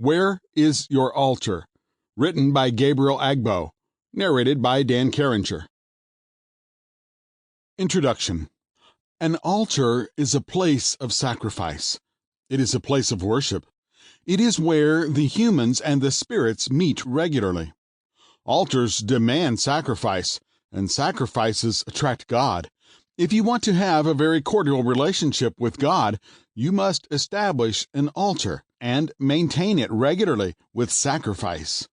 Where is Your Altar? Written by Gabriel Agbo. Narrated by Dan Carringer. Introduction. An altar is a place of sacrifice. It is a place of worship. It is where the humans and the spirits meet regularly. Altars demand sacrifice, and sacrifices attract God. If you want to have a very cordial relationship with God, you must establish an altar and maintain it regularly with sacrifice.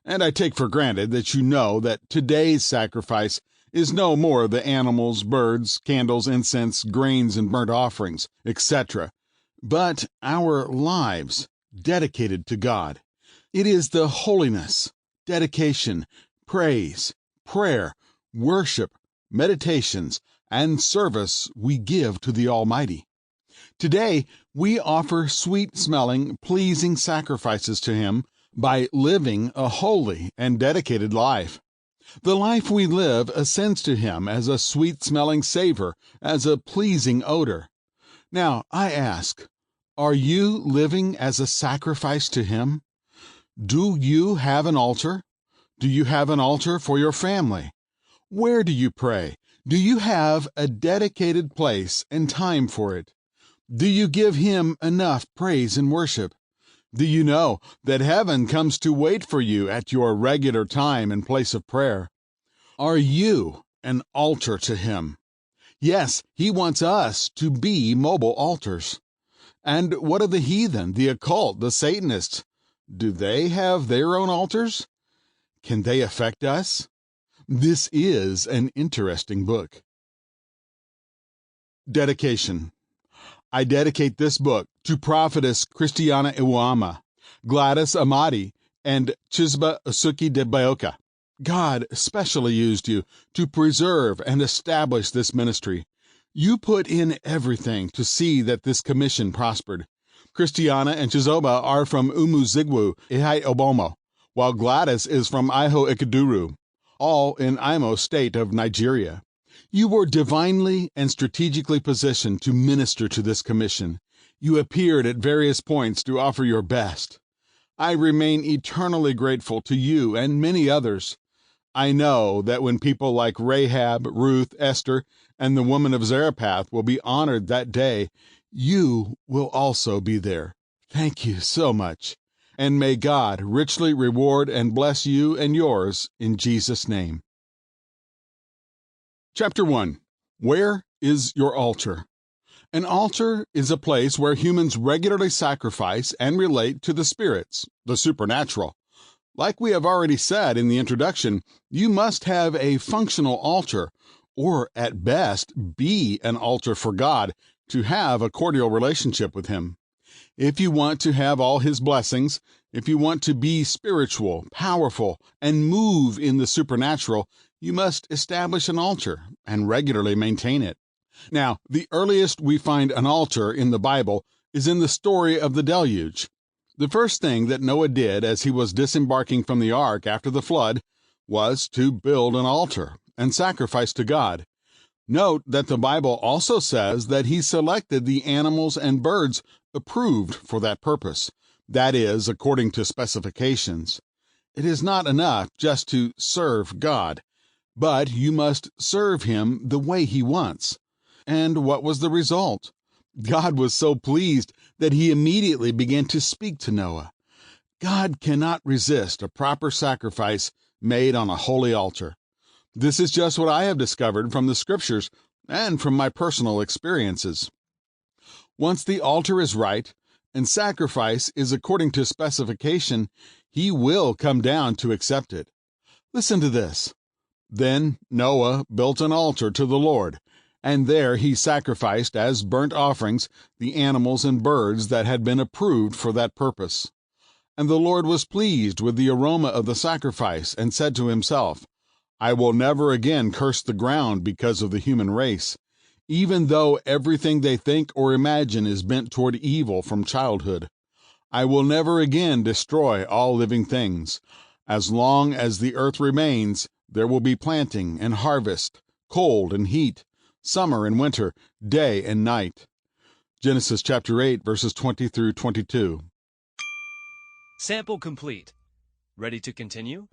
And I take for granted that you know that today's sacrifice is no more the animals, birds, candles, incense, grains, and burnt offerings, etc., but our lives dedicated to God. It is the holiness, dedication, praise, prayer, worship, meditations, and service we give to the Almighty. Today, we offer sweet-smelling, pleasing sacrifices to Him by living a holy and dedicated life. The life we live ascends to Him as a sweet-smelling savour, as a pleasing odour. Now, I ask, are you living as a sacrifice to Him? Do you have an altar? Do you have an altar for your family? Where do you pray? Do you have a dedicated place and time for it? Do you give Him enough praise and worship? Do you know that heaven comes to wait for you at your regular time and place of prayer? Are you an altar to Him? Yes, He wants us to be mobile altars. And what of the heathen, the occult, the Satanists? Do they have their own altars? Can they affect us? This is an interesting book. Dedication. I dedicate this book to Prophetess Christiana Iwama, Gladys Amati, and Chisba Usuki de Bayoka. God specially used you to preserve and establish this ministry. You put in everything to see that this commission prospered. Christiana and Chizoba are from Umuzigwu, Ihai Obomo, while Gladys is from Iho Ikaduru, all in Imo state of Nigeria. You were divinely and strategically positioned to minister to this commission. You appeared at various points to offer your best. I remain eternally grateful to you and many others. I know that when people like Rahab, Ruth, Esther, and the woman of Zarephath will be honored that day, you will also be there. Thank you so much. And may God richly reward and bless you and yours in Jesus' name. Chapter 1. Where is your altar? An altar is a place where humans regularly sacrifice and relate to the spirits, the supernatural. Like we have already said in the introduction, you must have a functional altar, or at best be an altar for God, to have a cordial relationship with Him. If you want to have all His blessings, if you want to be spiritual, powerful, and move in the supernatural, you must establish an altar and regularly maintain it. Now, the earliest we find an altar in the Bible is in the story of the deluge. The first thing that Noah did as he was disembarking from the ark after the flood was to build an altar and sacrifice to God. Note that the Bible also says that he selected the animals and birds approved for that purpose, that is, according to specifications. It is not enough just to serve God, but you must serve Him the way He wants. And what was the result? God was so pleased that He immediately began to speak to Noah. God cannot resist a proper sacrifice made on a holy altar. This is just what I have discovered from the Scriptures and from my personal experiences. Once the altar is right and sacrifice is according to specification, He will come down to accept it. Listen to this. Then Noah built an altar to the Lord, and there he sacrificed as burnt offerings the animals and birds that had been approved for that purpose. And the Lord was pleased with the aroma of the sacrifice, and said to Himself, I will never again curse the ground because of the human race, even though everything they think or imagine is bent toward evil from childhood. I will never again destroy all living things. As long as the earth remains, there will be planting and harvest, cold and heat, summer and winter, day and night. Genesis chapter 8, verses 20 through 22. Sample complete. Ready to continue?